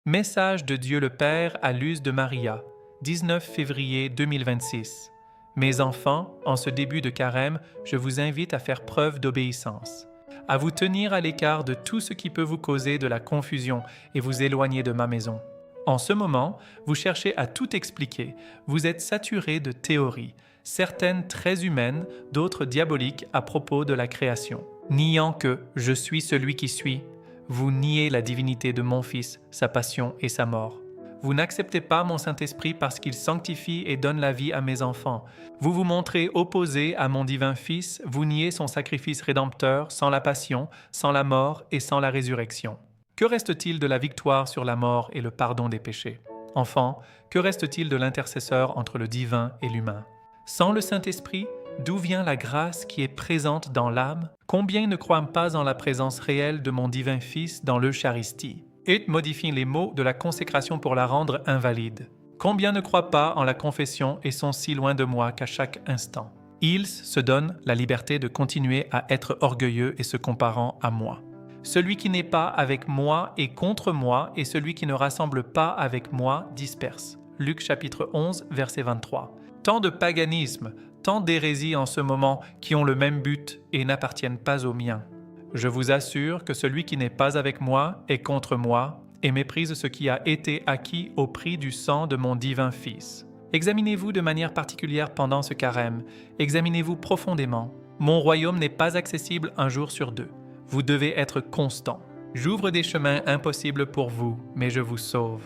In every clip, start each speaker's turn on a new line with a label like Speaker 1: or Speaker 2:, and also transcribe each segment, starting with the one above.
Speaker 1: Message de Dieu le Père à Luz de Maria, 19 février 2026. Mes enfants, en ce début de carême, je vous invite à faire preuve d'obéissance, à vous tenir à l'écart de tout ce qui peut vous causer de la confusion et vous éloigner de ma maison. En ce moment, vous cherchez à tout expliquer, vous êtes saturés de théories, certaines très humaines, d'autres diaboliques à propos de la création. Niant que « je suis celui qui suis », vous niez la divinité de mon Fils, sa passion et sa mort. Vous n'acceptez pas mon Saint-Esprit parce qu'il sanctifie et donne la vie à mes enfants. Vous vous montrez opposé à mon divin Fils, vous niez son sacrifice rédempteur sans la passion, sans la mort et sans la résurrection. Que reste-t-il de la victoire sur la mort et le pardon des péchés? Enfants, que reste-t-il de l'intercesseur entre le divin et l'humain? Sans le Saint-Esprit, d'où vient la grâce qui est présente dans l'âme? Combien ne croient pas en la présence réelle de mon divin Fils dans l'Eucharistie? Et modifient les mots de la consécration pour la rendre invalide. Combien ne croient pas en la confession et sont si loin de moi qu'à chaque instant? Ils se donnent la liberté de continuer à être orgueilleux et se comparant à moi. Celui qui n'est pas avec moi est contre moi et celui qui ne rassemble pas avec moi disperse. Luc chapitre 11, verset 23. Tant de paganisme, tant d'hérésies en ce moment qui ont le même but et n'appartiennent pas au mien. Je vous assure que celui qui n'est pas avec moi est contre moi et méprise ce qui a été acquis au prix du sang de mon divin Fils. Examinez-vous de manière particulière pendant ce carême. Examinez-vous profondément. Mon royaume n'est pas accessible un jour sur deux. Vous devez être constant. J'ouvre des chemins impossibles pour vous, mais je vous sauve.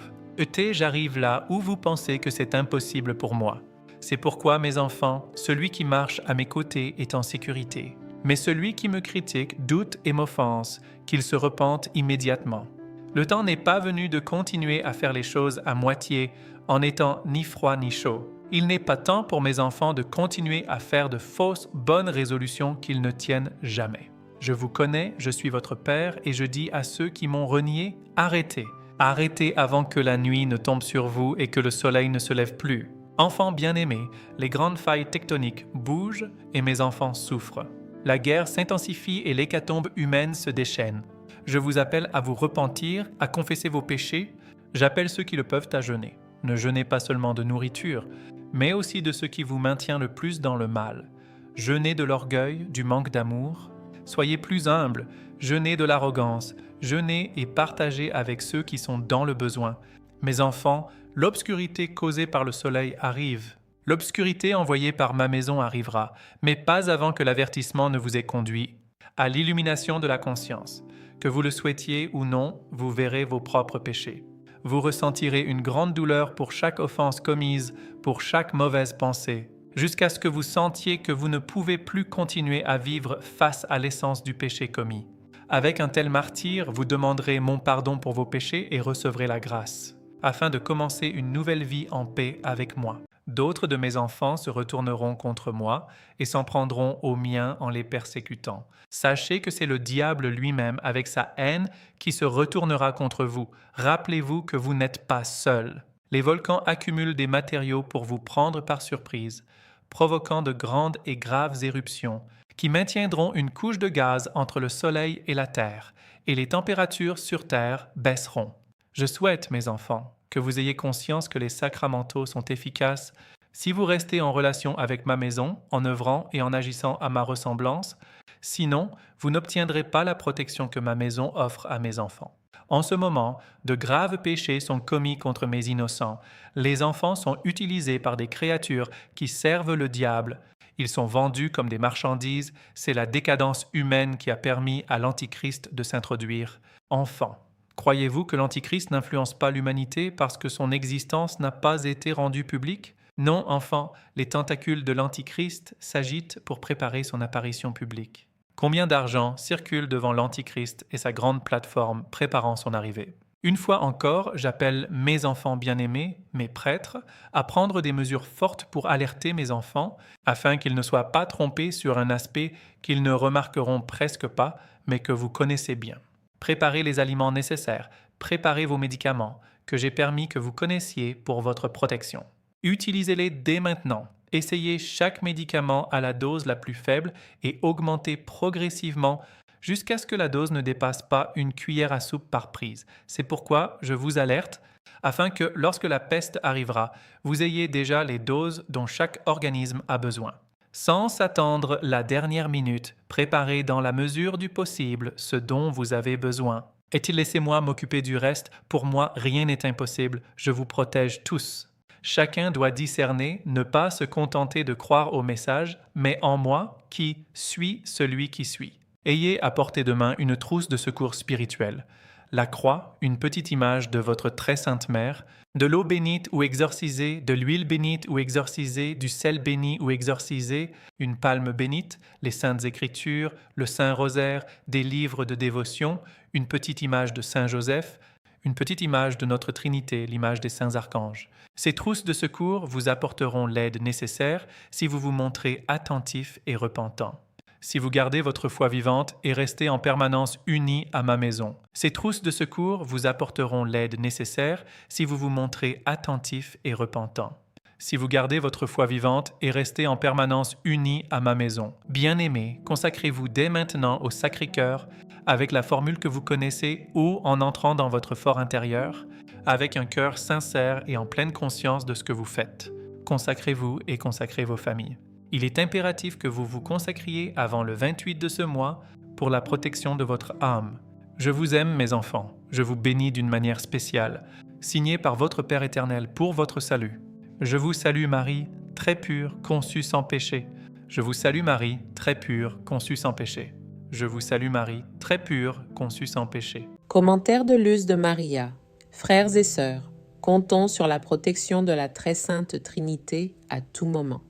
Speaker 1: J'arrive là où vous pensez que c'est impossible pour moi. C'est pourquoi, mes enfants, celui qui marche à mes côtés est en sécurité. Mais celui qui me critique, doute et m'offense, qu'il se repente immédiatement. Le temps n'est pas venu de continuer à faire les choses à moitié, en n'étant ni froid ni chaud. Il n'est pas temps pour mes enfants de continuer à faire de fausses bonnes résolutions qu'ils ne tiennent jamais. Je vous connais, je suis votre Père, et je dis à ceux qui m'ont renié, arrêtez. Arrêtez avant que la nuit ne tombe sur vous et que le soleil ne se lève plus. Enfants bien-aimés, les grandes failles tectoniques bougent et mes enfants souffrent. La guerre s'intensifie et l'hécatombe humaine se déchaîne. Je vous appelle à vous repentir, à confesser vos péchés. J'appelle ceux qui le peuvent à jeûner. Ne jeûnez pas seulement de nourriture, mais aussi de ce qui vous maintient le plus dans le mal. Jeûnez de l'orgueil, du manque d'amour. Soyez plus humbles, jeûnez de l'arrogance, jeûnez et partagez avec ceux qui sont dans le besoin. Mes enfants, l'obscurité causée par le soleil arrive. L'obscurité envoyée par ma maison arrivera, mais pas avant que l'avertissement ne vous ait conduit à l'illumination de la conscience. Que vous le souhaitiez ou non, vous verrez vos propres péchés. Vous ressentirez une grande douleur pour chaque offense commise, pour chaque mauvaise pensée, jusqu'à ce que vous sentiez que vous ne pouvez plus continuer à vivre face à l'essence du péché commis. Avec un tel martyre, vous demanderez mon pardon pour vos péchés et recevrez la grâce, afin de commencer une nouvelle vie en paix avec moi. D'autres de mes enfants se retourneront contre moi et s'en prendront aux miens en les persécutant. Sachez que c'est le diable lui-même, avec sa haine, qui se retournera contre vous. Rappelez-vous que vous n'êtes pas seuls. Les volcans accumulent des matériaux pour vous prendre par surprise, provoquant de grandes et graves éruptions, qui maintiendront une couche de gaz entre le soleil et la terre, et les températures sur terre baisseront. Je souhaite, mes enfants, que vous ayez conscience que les sacramentaux sont efficaces si vous restez en relation avec ma maison, en œuvrant et en agissant à ma ressemblance. Sinon, vous n'obtiendrez pas la protection que ma maison offre à mes enfants. En ce moment, de graves péchés sont commis contre mes innocents. Les enfants sont utilisés par des créatures qui servent le diable. Ils sont vendus comme des marchandises. C'est la décadence humaine qui a permis à l'Antichrist de s'introduire. Enfants, croyez-vous que l'Antichrist n'influence pas l'humanité parce que son existence n'a pas été rendue publique? Non, enfants, les tentacules de l'Antichrist s'agitent pour préparer son apparition publique. Combien d'argent circule devant l'Antichrist et sa grande plateforme préparant son arrivée? Une fois encore, j'appelle mes enfants bien-aimés, mes prêtres, à prendre des mesures fortes pour alerter mes enfants, afin qu'ils ne soient pas trompés sur un aspect qu'ils ne remarqueront presque pas, mais que vous connaissez bien. Préparez les aliments nécessaires, préparez vos médicaments, que j'ai permis que vous connaissiez pour votre protection. Utilisez-les dès maintenant. Essayez chaque médicament à la dose la plus faible et augmentez progressivement jusqu'à ce que la dose ne dépasse pas une cuillère à soupe par prise. C'est pourquoi je vous alerte afin que lorsque la peste arrivera, vous ayez déjà les doses dont chaque organisme a besoin. Sans s'attendre la dernière minute, préparez dans la mesure du possible ce dont vous avez besoin. Et laissez-moi m'occuper du reste, pour moi rien n'est impossible, je vous protège tous. Chacun doit discerner, ne pas se contenter de croire au message, mais en moi qui suis celui qui suis. Ayez à portée de main une trousse de secours spirituel. La croix, une petite image de votre très sainte mère, de l'eau bénite ou exorcisée, de l'huile bénite ou exorcisée, du sel béni ou exorcisé, une palme bénite, les saintes écritures, le saint rosaire, des livres de dévotion, une petite image de saint Joseph, une petite image de notre Trinité, l'image des saints archanges. Ces trousses de secours vous apporteront l'aide nécessaire si vous vous montrez attentif et repentant. Si vous gardez votre foi vivante et restez en permanence unis à ma maison. Ces trousses de secours vous apporteront l'aide nécessaire si vous vous montrez attentif et repentant. Si vous gardez votre foi vivante et restez en permanence unis à ma maison. Bien-aimés, consacrez-vous dès maintenant au Sacré-Cœur avec la formule que vous connaissez ou en entrant dans votre fort intérieur, avec un cœur sincère et en pleine conscience de ce que vous faites. Consacrez-vous et consacrez vos familles. Il est impératif que vous vous consacriez avant le 28 de ce mois pour la protection de votre âme. Je vous aime, mes enfants. Je vous bénis d'une manière spéciale, signée par votre Père éternel pour votre salut. Je vous salue Marie, très pure, conçue sans péché. Je vous salue Marie, très pure, conçue sans péché. Je vous salue Marie, très pure, conçue sans péché.
Speaker 2: Commentaire de Luz de Maria. Frères et sœurs, comptons sur la protection de la très sainte Trinité à tout moment.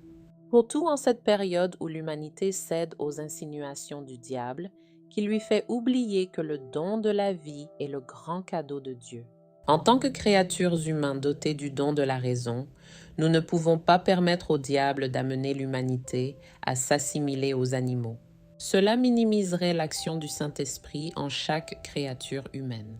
Speaker 2: Pour tout en cette période où l'humanité cède aux insinuations du diable, qui lui fait oublier que le don de la vie est le grand cadeau de Dieu. En tant que créatures humaines dotées du don de la raison, nous ne pouvons pas permettre au diable d'amener l'humanité à s'assimiler aux animaux. Cela minimiserait l'action du Saint-Esprit en chaque créature humaine.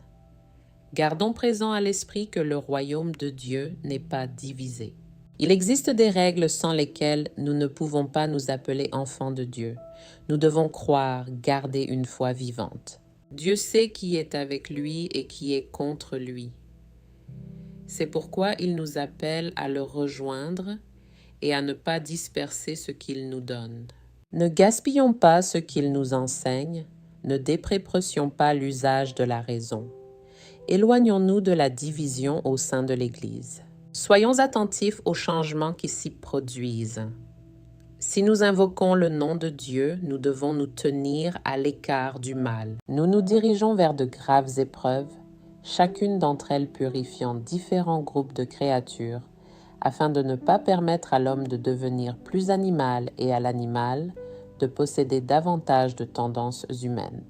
Speaker 2: Gardons présent à l'esprit que le royaume de Dieu n'est pas divisé. Il existe des règles sans lesquelles nous ne pouvons pas nous appeler enfants de Dieu. Nous devons croire, garder une foi vivante. Dieu sait qui est avec lui et qui est contre lui. C'est pourquoi il nous appelle à le rejoindre et à ne pas disperser ce qu'il nous donne. Ne gaspillons pas ce qu'il nous enseigne, ne déprécions pas l'usage de la raison. Éloignons-nous de la division au sein de l'Église. Soyons attentifs aux changements qui s'y produisent. Si nous invoquons le nom de Dieu, nous devons nous tenir à l'écart du mal. Nous nous dirigeons vers de graves épreuves, chacune d'entre elles purifiant différents groupes de créatures, afin de ne pas permettre à l'homme de devenir plus animal et à l'animal de posséder davantage de tendances humaines.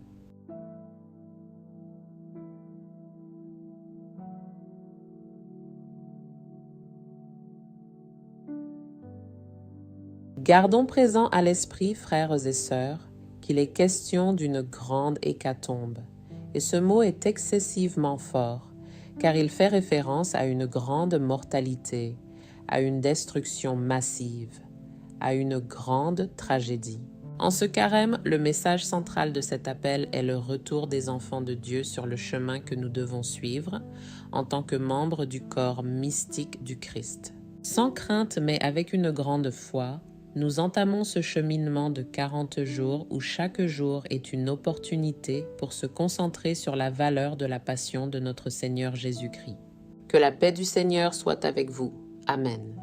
Speaker 2: Gardons présent à l'esprit, frères et sœurs, qu'il est question d'une grande hécatombe. Et ce mot est excessivement fort, car il fait référence à une grande mortalité, à une destruction massive, à une grande tragédie. En ce carême, le message central de cet appel est le retour des enfants de Dieu sur le chemin que nous devons suivre en tant que membres du corps mystique du Christ. Sans crainte, mais avec une grande foi, nous entamons ce cheminement de 40 jours où chaque jour est une opportunité pour se concentrer sur la valeur de la passion de notre Seigneur Jésus-Christ. Que la paix du Seigneur soit avec vous. Amen.